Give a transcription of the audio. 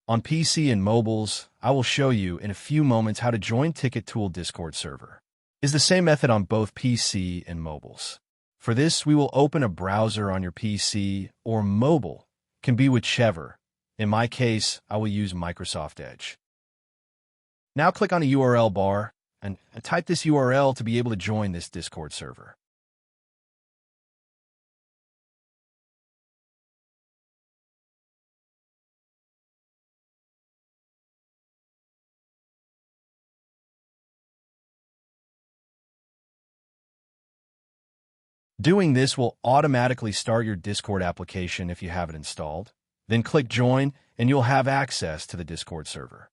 On PC and mobiles, I will show you in a few moments how to join TicketTool Discord server. It's the same method on both PC and mobiles. For this, we will open a browser on your PC or mobile, can be whichever. In my case, I will use Microsoft Edge. Now click on the URL bar and type this URL to be able to join this Discord server. Doing this will automatically start your Discord application if you have it installed. Then click Join, and you'll have access to the Discord server.